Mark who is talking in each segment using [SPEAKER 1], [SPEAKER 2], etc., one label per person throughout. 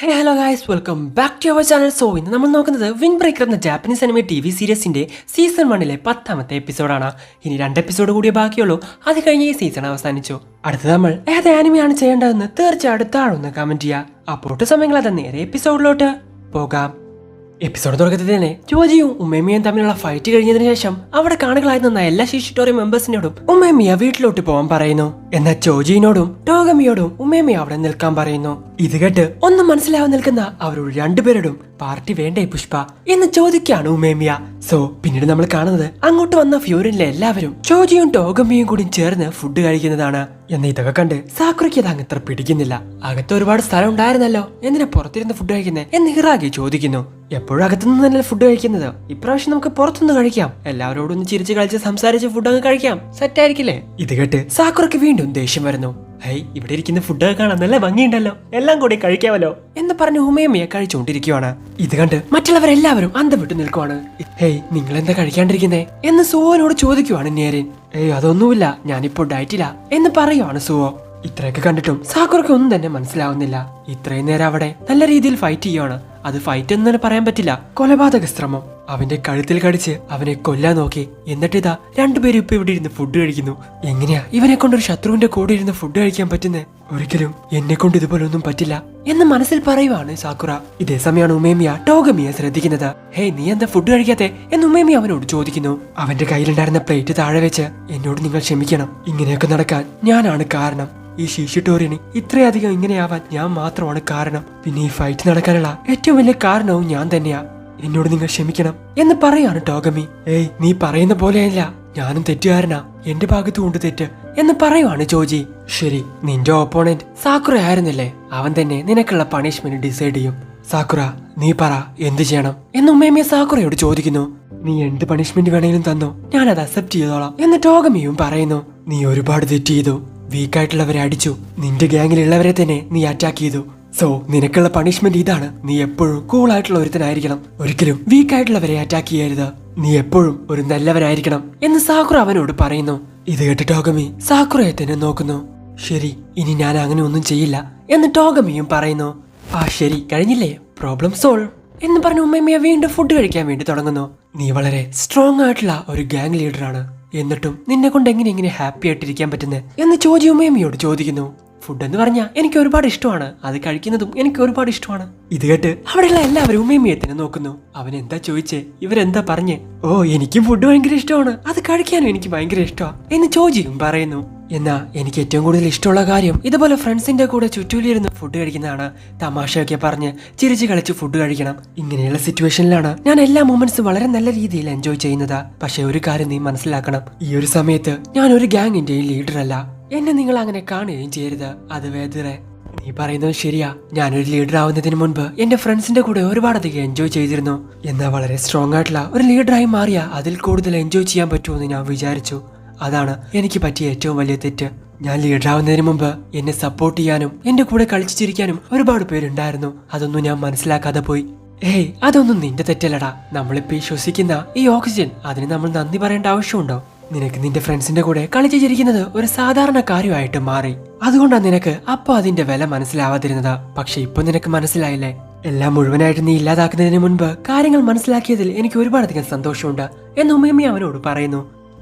[SPEAKER 1] Hello guys, welcome back to our channel. So ഇന്ന് നമ്മൾ നോക്കുന്നത് വിൻ ബ്രേക്കർ എന്ന ജാപ്പനീസ് അനിമേ TV സീരീസിന്റെ സീസൺ 1 10ാമത്തെ എപ്പിസോഡാണ്. ഇനി 2 എപ്പിസോഡ് കൂടിയേ ബാക്കിയുള്ളൂ. അത് കഴിഞ്ഞ് ഈ സീസൺ അവസാനിച്ചു. അടുത്തത് നമ്മൾ ഏത് ആനിമയാണ് ചെയ്യേണ്ടതെന്ന് തീർച്ചയായിട്ടും താഴെ കമന്റ് ചെയ്യുക. അപ്പോട്ട് സമയങ്ങൾ അത് നേരെ എപ്പിസോഡിലോട്ട് പോകാം. എപ്പിസോഡ് തുടക്കത്തിൽ തന്നെ ജോജിയും ഉമ്മേമിയും തമ്മിലുള്ള ഫൈറ്റ് കഴിഞ്ഞതിന് ശേഷം അവിടെ കാണികളായി നിന്ന എല്ലാ ഷിഷിറ്റോറി മെമ്പേഴ്സിനോടും ഉമ്മേമിയ വീട്ടിലോട്ട് പോകാൻ പറയുന്നു. എന്നാൽ ജോജിയോടും ടോഗമിയോടും ഉമ്മേമിയ അവിടെ നിൽക്കാൻ പറയുന്നു. ഇത് കേട്ട് ഒന്നും മനസ്സിലാവാൻ നിൽക്കുന്ന അവരോട് രണ്ടുപേരോടും പാർട്ടി വേണ്ടേ പുഷ്പ എന്ന് ചോദിക്കാണ് ഉമ്മേമിയ. സോ പിന്നീട് നമ്മൾ കാണുന്നത് അങ്ങോട്ട് വന്ന ഫ്യൂരിനിലെ എല്ലാവരും ജോജിയും ടോഗമിയും കൂടി ചേർന്ന് ഫുഡ് കഴിക്കുന്നതാണ്. എന്ന് ഇതൊക്കെ കണ്ട് സാക്കുറയ്ക്ക് അത് അങ്ങ് ഇത്ര പിടിക്കുന്നില്ല. അകത്ത് ഒരുപാട് സ്ഥലം ഉണ്ടായിരുന്നല്ലോ, എന്തിനാ പുറത്തിരുന്ന് ഫുഡ് കഴിക്കുന്നേ എന്ന് ഹിറാഗി ചോദിക്കുന്നു. എപ്പോഴും അകത്തുനിന്ന് തന്നെ ഫുഡ് കഴിക്കുന്നത്, ഇപ്രാവശ്യം നമുക്ക് പുറത്തുനിന്ന് കഴിക്കാം. എല്ലാവരോടും ഒന്ന് ചിരിച്ച് കളിച്ച് സംസാരിച്ച് ഫുഡ് അങ്ങ് കഴിക്കാം, സെറ്റ് ആയിരിക്കില്ലേ? ഇത് കേട്ട് സാക്കുറയ്ക്ക് വീണ്ടും ദേഷ്യം വരുന്നു. ഹേയ്, ഇവിടെ ഇരിക്കുന്ന ഫുഡൊക്കെ കാണാൻ നല്ല ഭംഗിയുണ്ടല്ലോ, എല്ലാം കൂടി കഴിക്കാമല്ലോ എന്ന് പറഞ്ഞ് ഉമ്മയമ്മയെ കഴിച്ചുകൊണ്ടിരിക്കുവാണ്. ഇത് കണ്ട് മറ്റുള്ളവരെല്ലാവരും അന്തം വിട്ടു നിൽക്കുവാണ്. ഹേയ്, നിങ്ങൾ എന്താ കഴിക്കാണ്ടിരിക്കുന്നേ എന്ന് സുവോനോട് ചോദിക്കുവാണ് നേരൻ. ഏയ് അതൊന്നുമില്ല, ഞാനിപ്പോ ഡയറ്റില്ല എന്ന് പറയുവാണ് സുവോ. ഇത്രയൊക്കെ കണ്ടിട്ടും സാക്കുറയ്ക്ക് ഒന്നും തന്നെ മനസ്സിലാവുന്നില്ല. ഇത്രയും നേരം അവിടെ നല്ല രീതിയിൽ ഫൈറ്റ് ചെയ്യുവാണ്. അത് ഫൈറ്റ് എന്ന് തന്നെ പറയാൻ പറ്റില്ല, കൊലപാതക ശ്രമം. അവന്റെ കഴുത്തിൽ കടിച്ച് അവനെ കൊല്ലാൻ നോക്കി. എന്നിട്ടിതാ രണ്ടുപേരും ഇപ്പൊ ഇവിടെ ഇരുന്ന് ഫുഡ് കഴിക്കുന്നു. എങ്ങനെയാ ഇവനെ കൊണ്ടൊരു ശത്രുവിന്റെ കൂടെ ഇരുന്ന് ഫുഡ് കഴിക്കാൻ പറ്റുന്നേ? ഒരിക്കലും എന്നെ കൊണ്ട് ഇതുപോലെ ഒന്നും പറ്റില്ല എന്ന് മനസ്സിൽ പറയുവാണ് സാക്കുറ. ഇതേ സമയമാണ് ഉമേമിയ ടോഗമിയെ ശ്രദ്ധിക്കുന്നത്. ഹേയ്, നീ എന്താ ഫുഡ് കഴിക്കാത്തെ എന്ന് ഉമേമിയ അവനോട് ചോദിക്കുന്നു. അവന്റെ കയ്യിലുണ്ടായിരുന്ന പ്ലേറ്റ് താഴെ വെച്ച്, എന്നോട് നിങ്ങൾ ക്ഷമിക്കണം, ഇങ്ങനെയൊക്കെ നടക്കാൻ ഞാനാണ് കാരണം. ഈ ഷിഷിട്ടോറിയന് ഇത്രയധികം ഇങ്ങനെയാവാൻ ഞാൻ മാത്രമാണ് കാരണം. പിന്നെ ഈ ഫൈറ്റ് നടക്കാനുള്ള ഏറ്റവും വലിയ കാരണവും ഞാൻ തന്നെയാ. എന്നോട് നിങ്ങൾ ക്ഷമിക്കണം എന്ന് പറയാണ് ടോഗമി. ഏയ്, നീ പറയുന്ന പോലെയല്ല, ഞാനും തെറ്റുകാരനാ, എന്റെ ഭാഗത്തു കൊണ്ട് തെറ്റ് എന്ന് പറയുവാണ് ജോജി. ശരി, നിന്റെ ഓപ്പോണന്റ് സാക്കുറ ആയിരുന്നില്ലേ, അവൻ തന്നെ നിനക്കുള്ള പണിഷ്മെന്റ് ഡിസൈഡ് ചെയ്യും. സാക്കുറ, നീ പറ എന്ത് ചെയ്യണം എന്ന് ഉമ്മേമിയ സാക്കുറയോട് ചോദിക്കുന്നു. നീ എന്ത് പണിഷ്മെന്റ് വേണേലും തന്നോ, ഞാനത് അക്സെപ്റ്റ് ചെയ്തോളാം എന്ന് ടോഗമിയും പറയുന്നു. നീ ഒരുപാട് തെറ്റ് ചെയ്തു, വീക്കായിട്ടുള്ളവരെ അടിച്ചു, നിന്റെ ഗ്യാങ്ങിലുള്ളവരെ തന്നെ നീ അറ്റാക്ക് ചെയ്തു. സോ നിനക്കുള്ള പണിഷ്മെന്റ് ഇതാണ്, നീ എപ്പോഴും കൂൾ ആയിട്ടുള്ള ഒരുത്തനായിരിക്കണം, ഒരിക്കലും വീക്കായിട്ടുള്ളവരെ അറ്റാക്ക് ചെയ്യരുത്, നീ എപ്പോഴും ഒരു നല്ലവനായിരിക്കണം എന്ന് സാക്കുറ അവനോട് പറയുന്നു. ഇത് കേട്ട് ടോഗമി സാക്കുറയെ തന്നെ നോക്കുന്നു. ശരി, ഇനി ഞാൻ അങ്ങനെ ഒന്നും ചെയ്യില്ല എന്ന് ടോഗമിയും പറയുന്നു. ആ ശരി, കഴിഞ്ഞില്ലേ, പ്രോബ്ലം സോൾവ് എന്ന് പറഞ്ഞ ഉമ്മയമ്മയെ വീണ്ടും ഫുഡ് കഴിക്കാൻ വേണ്ടി തുടങ്ങുന്നു. നീ വളരെ സ്ട്രോങ് ആയിട്ടുള്ള ഒരു ഗ്യാങ് ലീഡറാണ്, എന്നിട്ടും നിന്നെ കൊണ്ട് എങ്ങനെ ഹാപ്പി ആയിട്ടിരിക്കാൻ പറ്റുന്നത് എന്ന് ജോജി ഉമ്മയമ്മയോട് ചോദിക്കുന്നു. ഫുഡ് എന്ന് പറഞ്ഞാൽ എനിക്ക് ഒരുപാട് ഇഷ്ടമാണ്, അത് കഴിക്കുന്നതും എനിക്ക് ഒരുപാട് ഇഷ്ടമാണ്. ഇത് കേട്ട് അവിടെയുള്ള എല്ലാവരും ഉമ്മയമ്മയെ തന്നെ നോക്കുന്നു. അവൻ എന്താ ചോദിച്ചേ, ഇവരെന്താ പറഞ്ഞേ? ഓ, എനിക്കും ഫുഡ് ഭയങ്കര ഇഷ്ടമാണ്, അത് കഴിക്കാനും എനിക്ക് ഭയങ്കര ഇഷ്ടമാണ് എന്ന് ജോജിയും പറയുന്നു. എന്നാ എനിക്ക് ഏറ്റവും കൂടുതൽ ഇഷ്ടമുള്ള കാര്യം ഇതുപോലെ ഫ്രണ്ട്സിന്റെ കൂടെ ചുറ്റൂലിരുന്ന് ഫുഡ് കഴിക്കുന്നതാണ്. തമാശയൊക്കെ പറഞ്ഞ് ചിരിച്ച് കളിച്ച് ഫുഡ് കഴിക്കണം. ഇങ്ങനെയുള്ള സിറ്റുവേഷനിലാണ് ഞാൻ എല്ലാ മൊമെന്റ്സും വളരെ നല്ല രീതിയിൽ എൻജോയ് ചെയ്യുന്നത്. പക്ഷെ ഒരു കാര്യം നീ മനസ്സിലാക്കണം, ഈ ഒരു സമയത്ത് ഞാൻ ഒരു ഗ്യാങ്ങിന്റെയും ലീഡർ അല്ല. എന്നെ നിങ്ങൾ അങ്ങനെ കാണുകയും ചെയ്യരുത്, അത് വേറെ. നീ പറയുന്നത് ശരിയാ, ഞാനൊരു ലീഡർ ആവുന്നതിന് മുൻപ് എന്റെ ഫ്രണ്ട്സിന്റെ കൂടെ ഒരുപാടധികം എൻജോയ് ചെയ്തിരുന്നു. എന്നാൽ വളരെ സ്ട്രോങ് ആയിട്ടുള്ള ഒരു ലീഡറായി മാറിയ അതിൽ കൂടുതൽ എൻജോയ് ചെയ്യാൻ പറ്റുമെന്ന് ഞാൻ വിചാരിച്ചു. അതാണ് എനിക്ക് പറ്റിയ ഏറ്റവും വലിയ തെറ്റ്. ഞാൻ ലീഡറാവുന്നതിന് മുമ്പ് എന്നെ സപ്പോർട്ട് ചെയ്യാനും എന്റെ കൂടെ കളിച്ചു ചിരിക്കാനും ഒരുപാട് പേരുണ്ടായിരുന്നു. അതൊന്നും ഞാൻ മനസ്സിലാക്കാതെ പോയി. ഏയ്, അതൊന്നും നിന്റെ തെറ്റല്ലടാ. നമ്മളിപ്പോ ഈ ശ്വസിക്കുന്ന ഈ ഓക്സിജൻ, അതിന് നമ്മൾ നന്ദി പറയേണ്ട ആവശ്യമുണ്ടോ? നിനക്ക് നിന്റെ ഫ്രണ്ട്സിന്റെ കൂടെ കളിച്ചു ചിരിക്കുന്നത് ഒരു സാധാരണ കാര്യമായിട്ട് മാറി. അതുകൊണ്ടാണ് നിനക്ക് അപ്പൊ അതിന്റെ വില മനസ്സിലാവാതിരുന്നത്. പക്ഷെ ഇപ്പൊ നിനക്ക് മനസ്സിലായില്ലേ? എല്ലാം മുഴുവനായിട്ട് നീ ഇല്ലാതാക്കുന്നതിന് മുൻപ് കാര്യങ്ങൾ മനസ്സിലാക്കിയതിൽ എനിക്ക് ഒരുപാടധികം സന്തോഷമുണ്ട് എന്ന് ഉമ്മയമ്മ അവനോട് പറയുന്നു.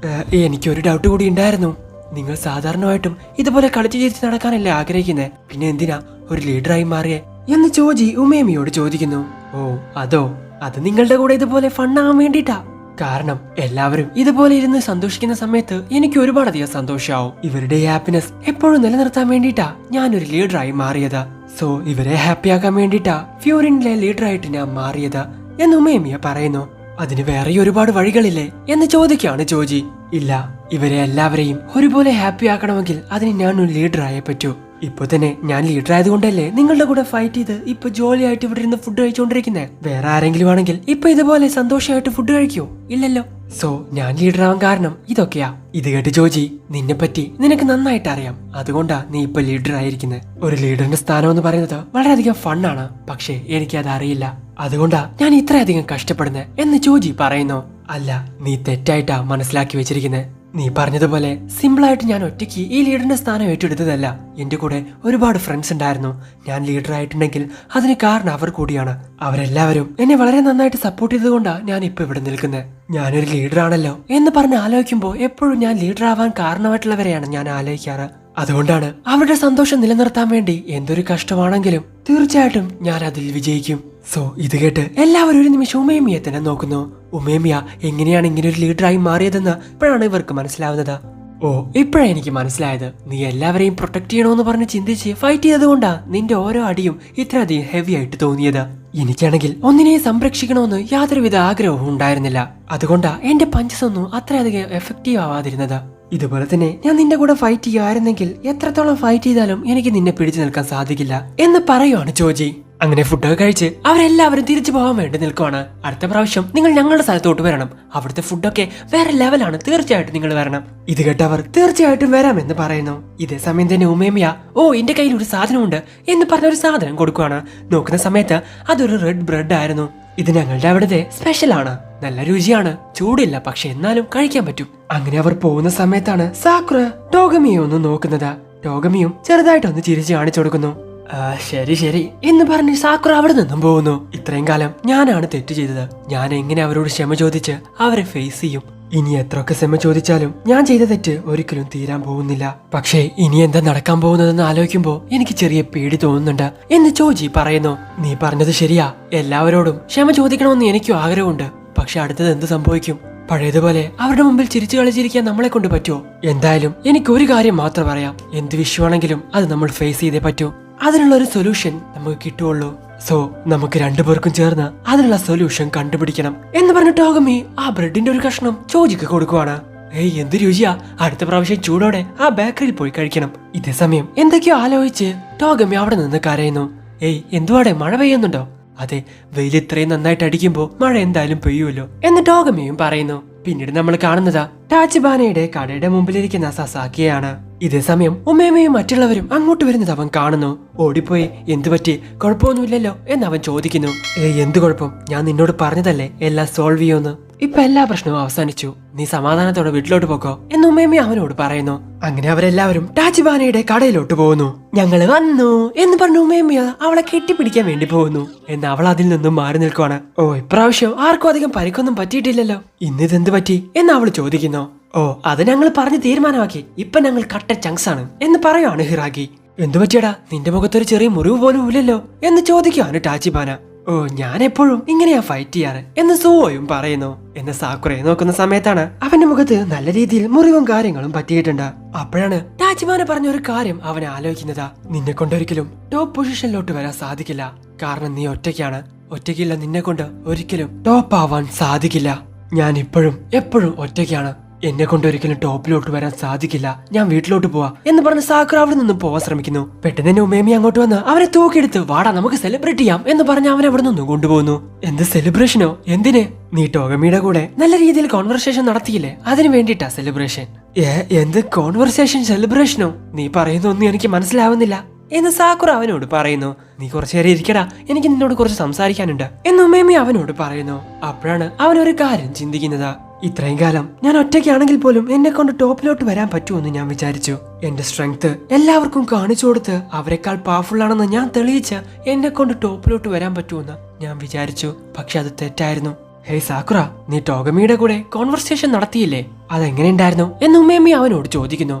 [SPEAKER 1] എനിക്കൊരു ഡൗട്ട് കൂടി ഉണ്ടായിരുന്നു. നിങ്ങൾ സാധാരണമായിട്ടും ഇതുപോലെ കളിച്ചു ചിരിച്ച് നടക്കാനല്ലേ ആഗ്രഹിക്കുന്നേ, പിന്നെ എന്തിനാ ഒരു ലീഡറായി മാറിയേ എന്ന് ജോജി ഉമ്മയമ്മയോട് ചോദിക്കുന്നു. ഓ അതോ, അത് നിങ്ങളുടെ കൂടെ ഇതുപോലെ ഫണ്ണാകാൻ വേണ്ടിട്ടാ. കാരണം എല്ലാവരും ഇതുപോലെ ഇരുന്ന് സന്തോഷിക്കുന്ന സമയത്ത് എനിക്ക് ഒരുപാടധികം സന്തോഷമാവും. ഇവരുടെ ഹാപ്പിനെസ് എപ്പോഴും നിലനിർത്താൻ വേണ്ടിട്ടാ ഞാനൊരു ലീഡറായി മാറിയത്. സോ ഇവരെ ഹാപ്പിയാക്കാൻ വേണ്ടിട്ടാ ഫ്യൂരിനിലെ ലീഡറായിട്ട് ഞാൻ മാറിയത് എന്ന് ഉമ്മയമ്മ പറയുന്നു. അതിന് വേറെ ഒരുപാട് വഴികളില്ലേ എന്ന് ചോദിക്കാണ് ജോജി. ഇല്ല, ഇവരെ എല്ലാവരെയും ഒരുപോലെ ഹാപ്പി ആക്കണമെങ്കിൽ അതിന് ഞാൻ ഒരു ലീഡർ ആയേ പറ്റൂ. ഇപ്പൊ തന്നെ ഞാൻ ലീഡർ ആയതുകൊണ്ടല്ലേ നിങ്ങളുടെ കൂടെ ഫൈറ്റ് ചെയ്ത് ഇപ്പൊ ജോലിയായിട്ട് ഇവിടെ ഇരുന്ന് ഫുഡ് കഴിച്ചുകൊണ്ടിരിക്കുന്നേ. വേറെ ആരെങ്കിലും ആണെങ്കിൽ ഇപ്പൊ ഇതുപോലെ സന്തോഷമായിട്ട് ഫുഡ് കഴിക്കോ? ഇല്ലല്ലോ. സോ ഞാൻ ലീഡർ ആവാൻ കാരണം ഇതൊക്കെയാ. ഇത് കേട്ട് ജോജി, നിന്നെ പറ്റി നിനക്ക് നന്നായിട്ട് അറിയാം, അതുകൊണ്ടാ നീ ഇപ്പൊ ലീഡർ ആയിരിക്കുന്നത്. ഒരു ലീഡറിന്റെ സ്ഥാനം എന്ന് പറയുന്നത് വളരെയധികം ഫണ്ണാണ്, പക്ഷെ എനിക്കത് അറിയില്ല, അതുകൊണ്ടാ ഞാൻ ഇത്രയധികം കഷ്ടപ്പെടുന്നത് എന്ന് ജോജി പറയുന്നു. അല്ല, നീ തെറ്റായിട്ടാ മനസ്സിലാക്കി വെച്ചിരിക്കുന്നത്. നീ പറഞ്ഞതുപോലെ സിമ്പിളായിട്ട് ഞാൻ ഒറ്റയ്ക്ക് ഈ ലീഡറിന്റെ സ്ഥാനം ഏറ്റെടുത്തതല്ല. എന്റെ കൂടെ ഒരുപാട് ഫ്രണ്ട്സ് ഉണ്ടായിരുന്നു. ഞാൻ ലീഡർ ആയിട്ടുണ്ടെങ്കിൽ അതിന് കാരണം അവർ കൂടിയാണ്. അവരെല്ലാവരും എന്നെ വളരെ നന്നായിട്ട് സപ്പോർട്ട് ചെയ്തുകൊണ്ടാണ് ഞാൻ ഇപ്പൊ ഇവിടെ നിൽക്കുന്നത്. ഞാനൊരു ലീഡർ ആണല്ലോ എന്ന് പറഞ്ഞ് ആലോചിക്കുമ്പോൾ എപ്പോഴും ഞാൻ ലീഡർ ആവാൻ കാരണമായിട്ടുള്ളവരെയാണ് ഞാൻ ആലോചിക്കാറ്. അതുകൊണ്ടാണ് അവരുടെ സന്തോഷം നിലനിർത്താൻ വേണ്ടി എന്തൊരു കഷ്ടമാണെങ്കിലും തീർച്ചയായിട്ടും ഞാൻ അതിൽ വിജയിക്കും. സോ ഇത് കേട്ട് എല്ലാവരും ഒരു നിമിഷം ഉമേമിയെ തന്നെ നോക്കുന്നു. ഉമേമിയ എങ്ങനെയാണ് ഇങ്ങനെ ഒരു ലീഡറായി മാറിയതെന്ന് ഇപ്പോഴാണ് ഇവർക്ക് മനസ്സിലാവുന്നത്. ഓ, ഇപ്പോഴാണ് എനിക്ക് മനസ്സിലായത്. നീ എല്ലാവരെയും പ്രൊട്ടക്ട് ചെയ്യണമെന്ന് പറഞ്ഞ് ചിന്തിച്ച് ഫൈറ്റ് ചെയ്തുകൊണ്ടാ നിന്റെ ഓരോ അടിയും ഇത്രയധികം ഹെവി ആയിട്ട് തോന്നിയത്. എനിക്കാണെങ്കിൽ ഒന്നിനെയും സംരക്ഷിക്കണമെന്ന് യാതൊരുവിധ ആഗ്രഹവും ഉണ്ടായിരുന്നില്ല. അതുകൊണ്ടാ എന്റെ പഞ്ചസ് ഒന്നും അത്രയധികം എഫക്റ്റീവ് ആവാതിരുന്നത്. ഇതുപോലെ തന്നെ ഞാൻ നിന്റെ കൂടെ ഫൈറ്റ് ചെയ്യുമായിരുന്നെങ്കിൽ എത്രത്തോളം ഫൈറ്റ് ചെയ്താലും എനിക്ക് നിന്നെ പിടിച്ചു നിൽക്കാൻ സാധിക്കില്ല എന്ന് പറയുവാണ് ചോജി. അങ്ങനെ ഫുഡൊക്കെ കഴിച്ച് അവരെല്ലാവരും തിരിച്ചു പോകാൻ വേണ്ടി നിൽക്കുവാണ്. അടുത്ത പ്രാവശ്യം നിങ്ങൾ ഞങ്ങളുടെ സ്ഥലത്തോട്ട് വരണം. അവിടുത്തെ ഫുഡൊക്കെ വേറെ ലെവലാണ്, തീർച്ചയായിട്ടും നിങ്ങൾ വരണം. ഇത് കേട്ടവർ തീർച്ചയായിട്ടും വരാമെന്ന് പറയുന്നു. ഇതേ സമയം തന്നെ ഉമേമിയ ഓ എന്റെ കയ്യിൽ ഒരു സാധനമുണ്ട് എന്ന് പറഞ്ഞ ഒരു സാധനം കൊടുക്കുവാണ്. നോക്കുന്ന സമയത്ത് അതൊരു റെഡ് ബ്രെഡ് ആയിരുന്നു. ഇത് ഞങ്ങളുടെ അവിടുത്തെ സ്പെഷ്യൽ ആണ്, നല്ല രുചിയാണ്, ചൂടില്ല, പക്ഷെ എന്നാലും കഴിക്കാൻ പറ്റും. അങ്ങനെ അവർ പോകുന്ന സമയത്താണ് സാക്കുറ ടോഗമിയെ ഒന്ന് നോക്കുന്നത്. ടോഗമിയും ചെറുതായിട്ടൊന്ന് ചിരിച്ചു കാണിച്ചു കൊടുക്കുന്നു. ശരി ശരി എന്ന് പറഞ്ഞ് സാക്കുറ അവിടെ നിന്നും പോകുന്നു. ഇത്രയും കാലം ഞാനാണ് തെറ്റ് ചെയ്തത്. ഞാൻ എങ്ങനെ അവരോട് ക്ഷമ ചോദിച്ച് അവരെ ഫേസ് ചെയ്യും? ഇനി എത്രയൊക്കെ ക്ഷമ ചോദിച്ചാലും ഞാൻ ചെയ്ത തെറ്റ് ഒരിക്കലും തീരാൻ പോകുന്നില്ല. പക്ഷേ ഇനി എന്താ നടക്കാൻ പോകുന്നതെന്ന് ആലോചിക്കുമ്പോ എനിക്ക് ചെറിയ പേടി തോന്നുന്നുണ്ട് എന്ന് ചോജി പറയുന്നു. നീ പറഞ്ഞത് ശരിയാ, എല്ലാവരോടും ക്ഷമ ചോദിക്കണമെന്ന് എനിക്കും ആഗ്രഹമുണ്ട്. പക്ഷെ അടുത്തത് എന്ത് സംഭവിക്കും? പഴയതുപോലെ അവരുടെ മുമ്പിൽ ചിരിച്ചു കളിച്ചിരിക്കാൻ നമ്മളെ കൊണ്ട് പറ്റുമോ? എന്തായാലും എനിക്ക് ഒരു കാര്യം മാത്രം പറയാം, എന്ത് വിഷയമാണെങ്കിലും അത് നമ്മൾ ഫേസ് ചെയ്തേ പറ്റൂ. അതിനുള്ള ഒരു സൊല്യൂഷൻ നമുക്ക് കിട്ടുള്ളൂ. സോ നമുക്ക് രണ്ടുപേർക്കും ചേർന്ന് അതിനുള്ള സൊല്യൂഷൻ കണ്ടുപിടിക്കണം എന്ന് പറഞ്ഞ ടോഗമി ആ ബ്രെഡിന്റെ ഒരു കഷ്ണം ചോജിക്ക് കൊടുക്കുവാണ്. ഏയ് എന്ത് രുചിയാ, അടുത്ത പ്രാവശ്യം ചൂടോടെ ആ ബേക്കറിയിൽ പോയി കഴിക്കണം. ഇതേ സമയം എന്തൊക്കെയോ ആലോചിച്ച് ടോഗമി അവിടെ നിന്ന് കരയുന്നു. ഏയ് എന്തുവാടെ, മഴ പെയ്യുന്നുണ്ടോ? അതെ, വെയിൽ ഇത്രയും നന്നായിട്ട് അടിക്കുമ്പോ മഴ എന്തായാലും പെയ്യുമല്ലോ എന്ന് ടോഗമിയും പറയുന്നു. പിന്നീട് നമ്മൾ കാണുന്നത് ടാച്ചിബാനയുടെ കടയുടെ മുമ്പിലിരിക്കുന്ന സസാക്കിയാണ്. ഇതേ സമയം ഉമ്മേമയും മറ്റുള്ളവരും അങ്ങോട്ട് വരുന്നത് അവൻ കാണുന്നു. ഓടിപ്പോയി എന്തു പറ്റി, കുഴപ്പമൊന്നുമില്ലല്ലോ എന്ന് അവൻ ചോദിക്കുന്നു. എന്ത് കുഴപ്പം, ഞാൻ നിന്നോട് പറഞ്ഞതല്ലേ എല്ലാം സോൾവ് ചെയ്യുമെന്ന്. ഇപ്പൊ എല്ലാ പ്രശ്നവും അവസാനിച്ചു, നീ സമാധാനത്തോടെ വീട്ടിലോട്ട് പോക്കോ എന്ന് ഉമ്മേമി അവനോട് പറയുന്നു. അങ്ങനെ അവരെല്ലാവരും ടാച്ചിബാനയുടെ കടയിലോട്ട് പോകുന്നു. ഞങ്ങള് വന്നു എന്ന് പറഞ്ഞ ഉമ്മേമിയ അവളെ കെട്ടിപ്പിടിക്കാൻ വേണ്ടി പോകുന്നു. എന്ന് അവൾ അതിൽ നിന്നും മാറി നിൽക്കുവാണ്. ഓ, ഇപ്രാവശ്യം ആർക്കും അധികം പരിക്കൊന്നും പറ്റിയിട്ടില്ലല്ലോ, ഇന്നിതെന്ത് പറ്റി എന്ന് അവൾ ചോദിക്കുന്നു. ഓ, അത് ഞങ്ങൾ പറഞ്ഞ് തീരുമാനമാക്കി, ഇപ്പൊ ഞങ്ങൾ കട്ട ചങ്ക്സ് ആണ് എന്ന് പറയുവാണ് ഹിറാഗി. എന്തു പറ്റിയടാ, നിന്റെ മുഖത്തൊരു ചെറിയ മുറിവ് പോലും ഇല്ലല്ലോ എന്ന് ചോദിക്കുവാണ് ടാച്ചിബാന. ഓ, ഞാൻ എപ്പോഴും ഇങ്ങനെയാ ഫൈറ്റ് ചെയ്യാറ് എന്ന് സുവോയും പറയുന്നു. എന്ന് സാക്കുറയെ നോക്കുന്ന സമയത്താണ് അവന്റെ മുഖത്ത് നല്ല രീതിയിൽ മുറിവും കാര്യങ്ങളും പറ്റിയിട്ടുണ്ട്. അപ്പോഴാണ് ടാച്ചിബാന പറഞ്ഞ ഒരു കാര്യം അവൻ ആലോചിക്കുന്നത്. നിന്നെ കൊണ്ടൊരിക്കലും ടോപ്പ് പൊസിഷനിലോട്ട് വരാൻ സാധിക്കില്ല, കാരണം നീ ഒറ്റയ്ക്കാണ്. ഒറ്റയ്ക്കില്ല, നിന്നെ കൊണ്ട് ഒരിക്കലും ടോപ്പ് ആവാൻ സാധിക്കില്ല. ഞാൻ ഇപ്പോഴും എപ്പോഴും ഒറ്റയ്ക്കാണ്, എന്നെ കൊണ്ട് ഒരിക്കലും ടോപ്പിലോട്ട് വരാൻ സാധിക്കില്ല, ഞാൻ വീട്ടിലോട്ട് പോവാ എന്ന് പറഞ്ഞ് സാക്കുറ അവിടെ നിന്നും പോവാൻ ശ്രമിക്കുന്നു. പെട്ടെന്ന് തന്നെ ഉമേമി അങ്ങോട്ട് വന്ന് അവരെ തൂക്കിയെടുത്ത് വാടാ നമുക്ക് സെലിബ്രേറ്റ് ചെയ്യാം എന്ന് പറഞ്ഞ് അവൻ അവിടെ നിന്നും കൊണ്ടുപോകുന്നു. എന്ത് സെലിബ്രേഷനോ? എന്തിന്? നീ ടോഗമിയുടെ കൂടെ നല്ല രീതിയിൽ കോൺവെർസേഷൻ നടത്തിയില്ലേ, അതിന് വേണ്ടിട്ടാ സെലിബ്രേഷൻ. എന്ത് കോൺവെർസേഷൻ സെലിബ്രേഷനോ? നീ പറയുന്നൊന്നും എനിക്ക് മനസ്സിലാവുന്നില്ല എന്ന് സാക്കുറ അവനോട് പറയുന്നു. നീ കുറച്ചേരം ഇരിക്കടാ, എനിക്ക് നിന്നോട് കുറച്ച് സംസാരിക്കാനുണ്ട് എന്ന് ഉമേമി അവനോട് പറയുന്നു. അപ്പോഴാണ് അവനൊരു കാര്യം ചിന്തിക്കുന്നത്. ഇത്രയും കാലം ഞാൻ ഒറ്റയ്ക്കാണെങ്കിൽ പോലും എന്നെ കൊണ്ട് ടോപ്പിലോട്ട് വരാൻ പറ്റുമെന്ന് ഞാൻ വിചാരിച്ചു. എന്റെ സ്ട്രെങ്ത് എല്ലാവർക്കും കാണിച്ചു കൊടുത്ത് അവരെക്കാൾ പവർഫുൾ ആണെന്ന് ഞാൻ തെളിയിച്ച് എന്നെ കൊണ്ട് ടോപ്പിലോട്ട് വരാൻ പറ്റുമെന്ന് ഞാൻ വിചാരിച്ചു. പക്ഷെ അത് തെറ്റായിരുന്നു. ഹേയ് സാക്കുറ, നീ ടോഗമിയുടെ കൂടെ കോൺവെർസേഷൻ നടത്തിയില്ലേ, അതെങ്ങനെയുണ്ടായിരുന്നു എന്ന് ഉമ്മേമ്മി അവനോട് ചോദിക്കുന്നു.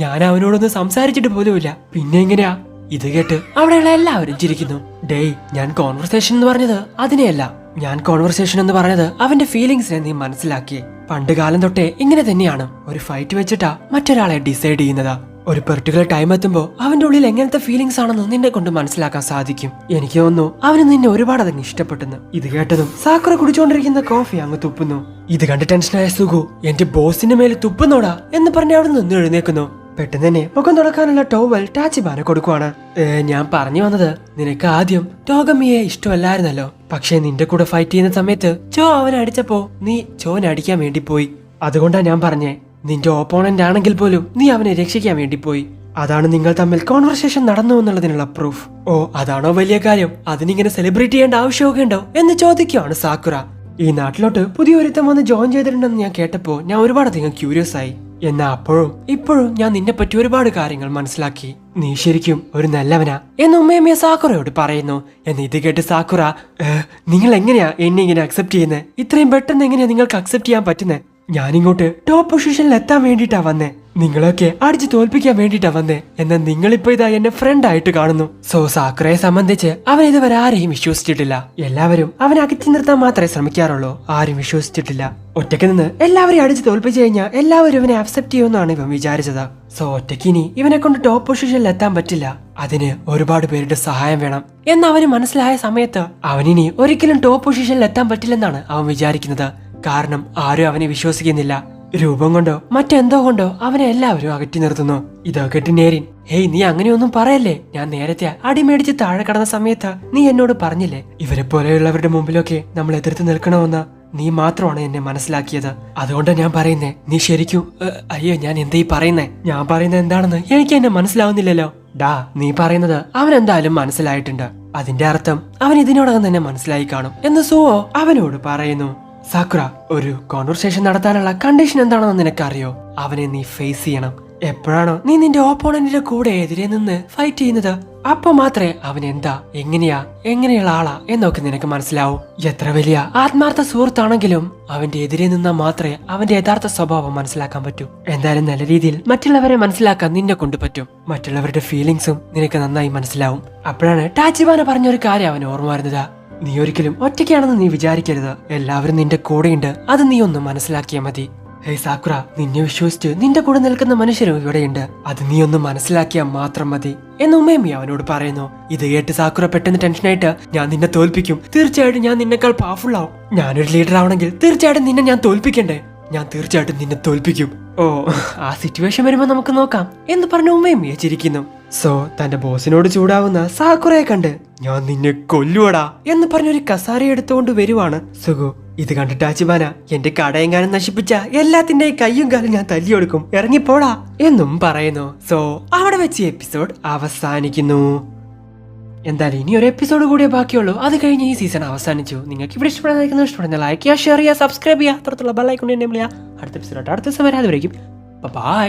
[SPEAKER 1] ഞാൻ അവനോടൊന്ന് സംസാരിച്ചിട്ട് പോലുമില്ല, പിന്നെ എങ്ങനെയാ? ഇത് കേട്ട് അവിടെയുള്ള എല്ലാവരും ചിരിക്കുന്നു. ഡേയ്, ഞാൻ കോൺവെർസേഷൻ എന്ന് പറഞ്ഞത് അതിനെയല്ല, ഞാൻ കോൺവെർസേഷൻ എന്ന് പറഞ്ഞത് അവന്റെ ഫീലിങ്സിനെ നീ മനസ്സിലാക്കിയേ. പണ്ട് കാലം തൊട്ടേ ഇങ്ങനെ തന്നെയാണ്, ഒരു ഫൈറ്റ് വെച്ചിട്ടാ മറ്റൊരാളെ ഡിസൈഡ് ചെയ്യുന്നത്. ഒരു പെർട്ടിക്കുലർ ടൈം എത്തുമ്പോ അവന്റെ ഉള്ളിൽ എങ്ങനത്തെ ഫീലിങ്സ് ആണെന്ന് നിന്നെ കൊണ്ട് മനസ്സിലാക്കാൻ സാധിക്കും. എനിക്ക് തോന്നുന്നു അവന് നിന്നെ ഒരുപാട് അതങ്ങ് ഇഷ്ടപ്പെട്ടെന്ന്. ഇത് കേട്ടതും സാക്കുറ കുടിച്ചുകൊണ്ടിരിക്കുന്ന കോഫി അങ്ങ് തുപ്പുന്നു. ഇത് കണ്ട് ടെൻഷനായ സുഗു എന്റെ ബോസിന്റെ മേലെ തുപ്പുന്നോടാ എന്ന് പറഞ്ഞ് അവിടെ നിന്ന് എഴുന്നേക്കുന്നു. പെട്ടെന്ന് തന്നെ മുഖം തുടക്കാനുള്ള ടോവൽ ടാച്ചിബാന കൊടുക്കുവാണ്. ഞാൻ പറഞ്ഞു വന്നത്, നിനക്ക് ആദ്യം ടോഗമിയെ ഇഷ്ടമല്ലായിരുന്നല്ലോ, പക്ഷെ നിന്റെ കൂടെ ഫൈറ്റ് ചെയ്യുന്ന സമയത്ത് ചോ അവനെ അടിച്ചപ്പോ നീ ചോനെ അടിക്കാൻ വേണ്ടി പോയി. അതുകൊണ്ടാ ഞാൻ പറഞ്ഞേ, നിന്റെ ഓപ്പോണന്റ് ആണെങ്കിൽ പോലും നീ അവനെ രക്ഷിക്കാൻ വേണ്ടി പോയി. അതാണ് നിങ്ങൾ തമ്മിൽ കോൺവെർസേഷൻ നടന്നു എന്നുള്ളതിനുള്ള പ്രൂഫ്. ഓ, അതാണോ വലിയ കാര്യം? അതിനിങ്ങനെ സെലിബ്രേറ്റ് ചെയ്യേണ്ട ആവശ്യമൊക്കെ ഉണ്ടോ എന്ന് ചോദിക്കുവാണ് സാക്കുറ. ഈ നാട്ടിലോട്ട് പുതിയൊരുത്തം വന്ന് ജോയിൻ ചെയ്തിട്ടുണ്ടെന്ന് ഞാൻ കേട്ടപ്പോ ഞാൻ ഒരുപാടധികം ക്യൂരിയസ് ആയി. എന്നാ ഇപ്പോഴും ഞാൻ നിന്നെ പറ്റി ഒരുപാട് കാര്യങ്ങൾ മനസ്സിലാക്കി. നീ ശരിക്കും ഒരു നല്ലവനാ എന്ന് ഉമ്മയമ്മയെ സാക്കുറയോട് പറയുന്നു. എന്ന് ഇത് കേട്ട് സാക്കുറ, നിങ്ങൾ എങ്ങനെയാ എന്നെ ഇങ്ങനെ അക്സെപ്റ്റ് ചെയ്യുന്നത്? ഇത്രയും പെട്ടെന്ന് എങ്ങനെയാ നിങ്ങൾക്ക് അക്സെപ്റ്റ് ചെയ്യാൻ പറ്റുന്നത്? ഞാനിങ്ങോട്ട് ടോപ്പ് പൊസിഷനിൽ എത്താൻ വേണ്ടിട്ടാ വന്നേ, നിങ്ങളൊക്കെ അടിച്ചു തോൽപ്പിക്കാൻ വേണ്ടിട്ടാ വന്നേ. എന്നാൽ നിങ്ങളിപ്പോ ഇതാ എന്നെ ഫ്രണ്ട് ആയിട്ട് കാണുന്നു. സോ സാക്കുറയെ സംബന്ധിച്ച് അവൻ ഇതുവരെ ആരെയും വിശ്വസിച്ചിട്ടില്ല. എല്ലാവരും അവനെ അകറ്റി നിർത്താൻ മാത്രമേ ശ്രമിക്കാറുള്ളൂ, ആരും വിശ്വസിച്ചിട്ടില്ല. ഒറ്റയ്ക്ക് നിന്ന് എല്ലാവരെയും അടിച്ചു തോൽപ്പിച്ചു കഴിഞ്ഞാൽ എല്ലാവരും ഇവനെ അക്സെപ്റ്റ് ചെയ്യുമെന്നാണ് ഇവൻ വിചാരിച്ചത്. സോ ഒറ്റയ്ക്ക് ഇനി ഇവനെ കൊണ്ട് ടോപ്പ് പൊസിഷനിൽ എത്താൻ പറ്റില്ല, അതിന് ഒരുപാട് പേരുടെ സഹായം വേണം എന്ന് അവന് മനസ്സിലായ സമയത്ത് അവനിനി ഒരിക്കലും ടോപ്പ് പൊസിഷനിൽ എത്താൻ പറ്റില്ലെന്നാണ് അവൻ വിചാരിക്കുന്നത്. കാരണം ആരും അവനെ വിശ്വസിക്കുന്നില്ല. രൂപം കൊണ്ടോ മറ്റെന്തോ കൊണ്ടോ അവനെ എല്ലാവരും അകറ്റി നിർത്തുന്നു. ഇതോ കേട്ട് നേരിൻ, ഹേയ് നീ അങ്ങനെയൊന്നും പറയല്ലേ, ഞാൻ നേരത്തെ അടിമേടിച്ച് താഴെ കടന്ന സമയത്ത് നീ എന്നോട് പറഞ്ഞില്ലേ ഇവരെ പോലെയുള്ളവരുടെ മുമ്പിലൊക്കെ നമ്മൾ എതിർത്ത് നിൽക്കണമെന്ന്. നീ മാത്രമാണ് എന്നെ മനസ്സിലാക്കിയത്, അതുകൊണ്ടാ ഞാൻ പറയുന്നേ. നീ ശരിക്കും അയ്യോ ഞാൻ എന്താ ഈ പറയുന്നേ? ഞാൻ പറയുന്നത് എന്താണെന്ന് എനിക്ക് എന്നെ മനസ്സിലാവുന്നില്ലല്ലോ. ഡാ, നീ പറയുന്നത് അവൻ എന്തായാലും മനസ്സിലായിട്ടുണ്ട്. അതിന്റെ അർത്ഥം അവൻ ഇതിനോടകം തന്നെ മനസ്സിലായി കാണും എന്ന് സുവോ അവനോട് പറയുന്നു. സാക്കുറ, ഒരു കോൺവെർസേഷൻ നടത്താനുള്ള കണ്ടീഷൻ എന്താണെന്ന് നിനക്കറിയോ? അവനെ നീ ഫേസ് ചെയ്യണം. എപ്പോഴാണോ നീ നിന്റെ ഓപ്പോണന്റിന്റെ കൂടെ എതിരെ നിന്ന് ഫൈറ്റ് ചെയ്യുന്നത്, അപ്പൊ മാത്രമേ അവൻ എന്താ എങ്ങനെയുള്ള ആളാ എന്നൊക്കെ നിനക്ക് മനസ്സിലാവും. എത്ര വലിയ ആത്മാർത്ഥ സുഹൃത്താണെങ്കിലും അവന്റെ എതിരെ നിന്നാൽ മാത്രമേ അവന്റെ യഥാർത്ഥ സ്വഭാവം മനസ്സിലാക്കാൻ പറ്റൂ. എന്തായാലും നല്ല രീതിയിൽ മറ്റുള്ളവരെ മനസ്സിലാക്കാൻ നിന്നെ കൊണ്ട് പറ്റും. മറ്റുള്ളവരുടെ ഫീലിങ്സും നിനക്ക് നന്നായി മനസ്സിലാവും. അപ്പോഴാണ് ടാച്ചിബാന പറഞ്ഞൊരു കാര്യം അവൻ ഓർമ്മ വരുന്നത്. നീ ഒരിക്കലും ഒറ്റയ്ക്കാണെന്ന് നീ വിചാരിക്കരുത്, എല്ലാവരും നിന്റെ കൂടെയുണ്ട്, അത് നീ ഒന്ന് മനസ്സിലാക്കിയാൽ മതി. ഹേയ് സാക്കുറ, നിന്നെ വിശ്വസിച്ച് നിന്റെ കൂടെ നിൽക്കുന്ന മനുഷ്യരും ഇവിടെയുണ്ട്, അത് നീ ഒന്ന് മനസ്സിലാക്കിയാൽ മാത്രം മതി എന്ന് ഉമ്മയമ്മി അവനോട് പറയുന്നു. ഇത് കേട്ട് സാക്കുറ പെട്ടെന്ന് ടെൻഷനായിട്ട്, ഞാൻ നിന്നെ തോൽപ്പിക്കും, തീർച്ചയായിട്ടും ഞാൻ നിന്നെക്കാൾ പവർഫുൾ ആവും. ഞാനൊരു ലീഡർ ആവണമെങ്കിൽ തീർച്ചയായിട്ടും നിന്നെ ഞാൻ തോൽപ്പിക്കണ്ടേ, ഞാൻ തീർച്ചയായിട്ടും നിന്നെ തോൽപ്പിക്കും. ഓ, ആ സിറ്റുവേഷൻ വരുമ്പോ നമുക്ക് നോക്കാം എന്ന് പറഞ്ഞ ഉമ്മയമ്മിയെ ചിരിക്കുന്നു. സോ തന്റെ ബോസിനോട് ചൂടാവുന്ന സാക്കുറയെ കണ്ട്, ഞാൻ നിന്നെ കൊല്ലുവടാ എന്ന് പറഞ്ഞൊരു കസാര എടുത്തുകൊണ്ട് വരുവാണ് സുഗു. ഇത് കണ്ടിട്ട് ടാച്ചിബാന, എന്റെ കടയെങ്ങാനും നശിപ്പിച്ച എല്ലാത്തിന്റെയും കയ്യും കാലും ഞാൻ തല്ലിയെടുക്കും, ഇറങ്ങിപ്പോടാ എന്നും പറയുന്നു. സോ അവിടെ വെച്ച് എപ്പിസോഡ് അവസാനിക്കുന്നു. എന്തായാലും ഇനി ഒരു എപ്പിസോഡ് കൂടിയേ ബാക്കിയുള്ളൂ, അത് കഴിഞ്ഞ് ഈ സീസൺ അവസാനിച്ചു. നിങ്ങൾക്ക് ഇവിടെ ഇഷ്ടപ്പെടുന്ന ലൈക്ക് ചെയ്യുക, ഷെയർ ചെയ്യുക, സബ്സ്ക്രൈബ് ചെയ്യുക, അത്രത്തുള്ള ബെൽ ഐക്കൺ എനേബിൾ ചെയ്യുക. അടുത്ത എപ്പിസോഡ് അടുത്ത ദിവസം വരെ, അതുവരേക്കും ബൈ.